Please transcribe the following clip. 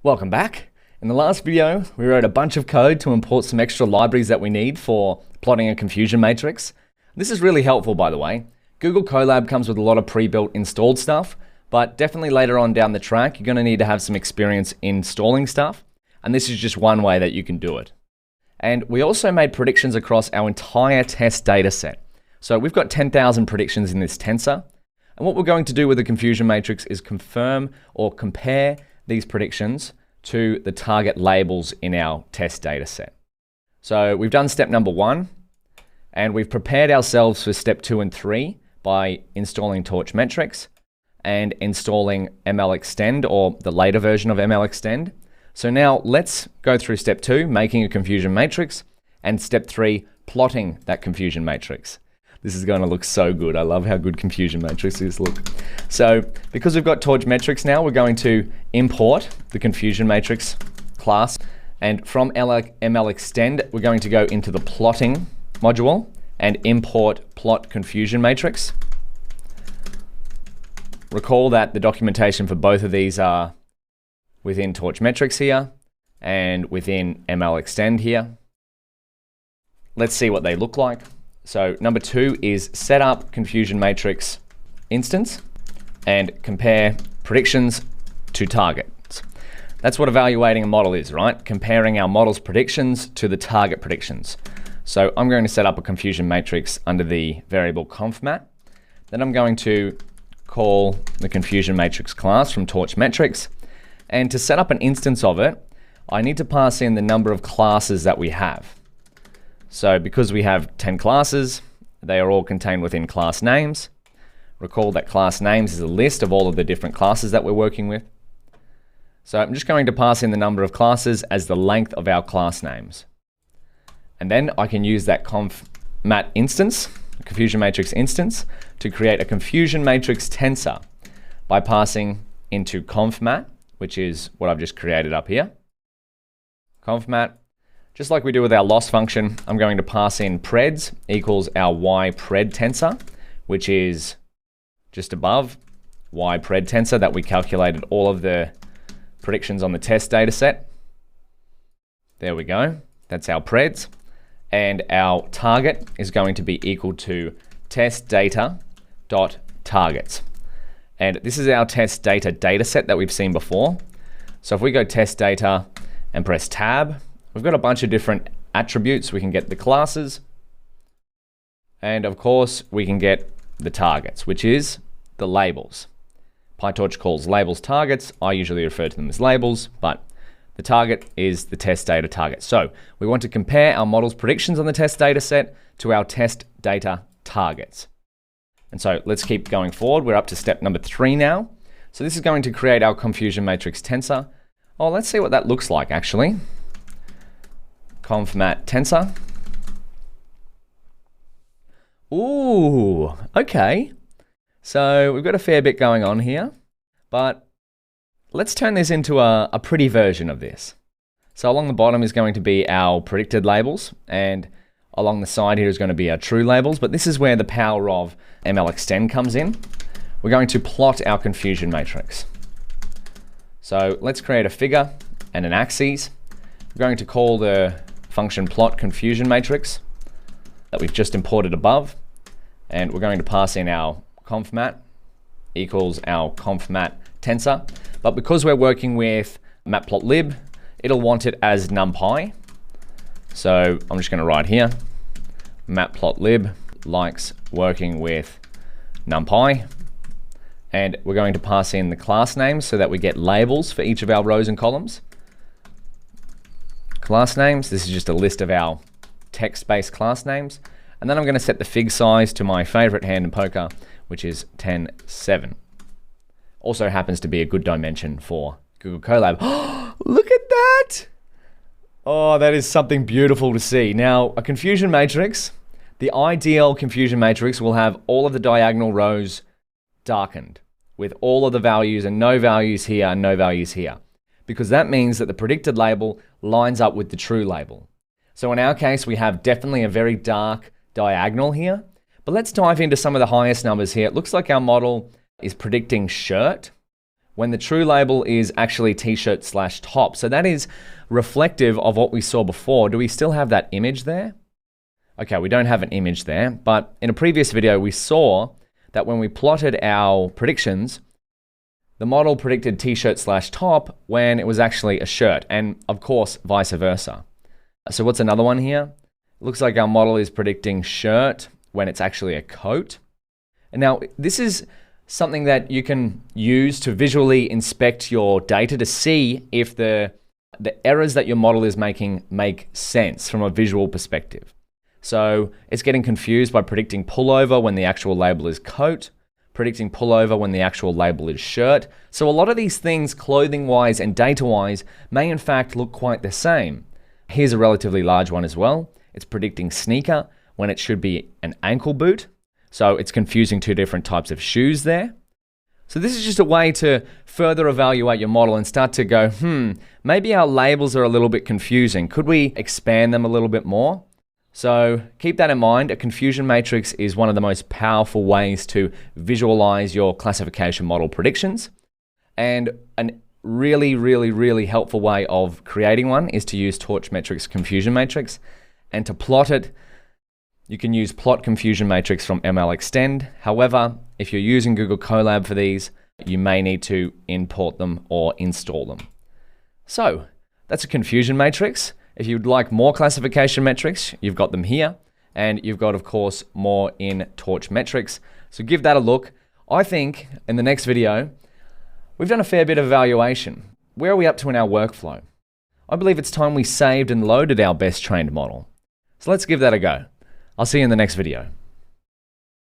Welcome back. In the last video, we wrote a bunch of code to import some extra libraries that we need for plotting a confusion matrix. This is really helpful, by the way. Google Colab comes with a lot of pre-built installed stuff, but definitely later on down the track, you're going to need to have some experience installing stuff. And this is just one way that you can do it. And we also made predictions across our entire test data set. So we've got 10,000 predictions in this tensor. And what we're going to do with the confusion matrix is confirm or compare these predictions to the target labels in our test data set. So we've done step number 1, and we've prepared ourselves for step 2 and 3 by installing Torch Metrics and installing ML Extend, or the later version of ML Extend. So now let's go through step 2, making a confusion matrix, and step 3, plotting that confusion matrix. This is going to look so good. I love how good confusion matrices look. So because we've got Torch Metrics now, we're going to import the confusion matrix class. And from ML Extend, we're going to go into the plotting module and import plot confusion matrix. Recall that the documentation for both of these are within Torch Metrics here and within ML Extend here. Let's see what they look like. So number 2 is set up confusion matrix instance and compare predictions to targets. That's what evaluating a model is, right? Comparing our model's predictions to the target predictions. So I'm going to set up a confusion matrix under the variable confmat. Then I'm going to call the confusion matrix class from Torch Metrics. And to set up an instance of it, I need to pass in the number of classes that we have. So because we have 10 classes, they are all contained within class names. Recall that class names is a list of all of the different classes that we're working with. So I'm just going to pass in the number of classes as the length of our class names. And then I can use that confmat instance, confusion matrix instance, to create a confusion matrix tensor by passing into confmat, which is what I've just created up here. Confmat. Just like we do with our loss function, I'm going to pass in preds equals our ypred tensor, which is just above ypred tensor that we calculated all of the predictions on the test data set. There we go. That's our preds. And our target is going to be equal to test data dot targets. And this is our test data dataset that we've seen before. So if we go test data and press tab, we've got a bunch of different attributes. We can get the classes, and of course we can get the targets, which is the labels. PyTorch calls labels targets. I usually refer to them as labels, but the target is the test data target. So we want to compare our model's predictions on the test data set to our test data targets. And so let's keep going forward. We're up to step number 3 now. So this is going to create our confusion matrix tensor. Oh, let's see what that looks like actually. Confmat tensor. Ooh, okay. So we've got a fair bit going on here, but let's turn this into a pretty version of this. So along the bottom is going to be our predicted labels, and along the side here is going to be our true labels, but this is where the power of ML Extend comes in. We're going to plot our confusion matrix. So let's create a figure and an axis. We're going to call the function plot confusion matrix that we've just imported above, and we're going to pass in our confmat equals our confmat tensor. But because we're working with matplotlib, it'll want it as numpy. So I'm just going to write here, matplotlib likes working with numpy, and we're going to pass in the class names so that we get labels for each of our rows and columns. Class names, this is just a list of our text-based class names. And then I'm going to set the fig size to my favorite hand in poker, which is 10.7. Also happens to be a good dimension for Google Colab. Look at that! Oh, that is something beautiful to see. Now, a confusion matrix, the ideal confusion matrix will have all of the diagonal rows darkened with all of the values and no values here and no values here, because that means that the predicted label lines up with the true label. So in our case, we have definitely a very dark diagonal here, but let's dive into some of the highest numbers here. It looks like our model is predicting shirt, when the true label is actually t-shirt/top. So that is reflective of what we saw before. Do we still have that image there? Okay, we don't have an image there, but in a previous video, we saw that when we plotted our predictions, the model predicted t-shirt/top when it was actually a shirt, and of course, vice versa. So what's another one here? It looks like our model is predicting shirt when it's actually a coat. And now this is something that you can use to visually inspect your data to see if the errors that your model is making make sense from a visual perspective. So it's getting confused by predicting pullover when the actual label is coat, predicting pullover when the actual label is shirt. So a lot of these things, clothing-wise and data-wise, may in fact look quite the same. Here's a relatively large one as well. It's predicting sneaker when it should be an ankle boot. So it's confusing two different types of shoes there. So this is just a way to further evaluate your model and start to go, maybe our labels are a little bit confusing. Could we expand them a little bit more? So keep that in mind. A confusion matrix is one of the most powerful ways to visualize your classification model predictions. And a really helpful way of creating one is to use Torch Metrics confusion matrix. And to plot it, you can use plot confusion matrix from ML Extend. However, if you're using Google Colab for these, you may need to import them or install them. So that's a confusion matrix. If you'd like more classification metrics, you've got them here. And you've got, of course, more in Torch Metrics. So give that a look. I think in the next video, we've done a fair bit of evaluation. Where are we up to in our workflow? I believe it's time we saved and loaded our best trained model. So let's give that a go. I'll see you in the next video.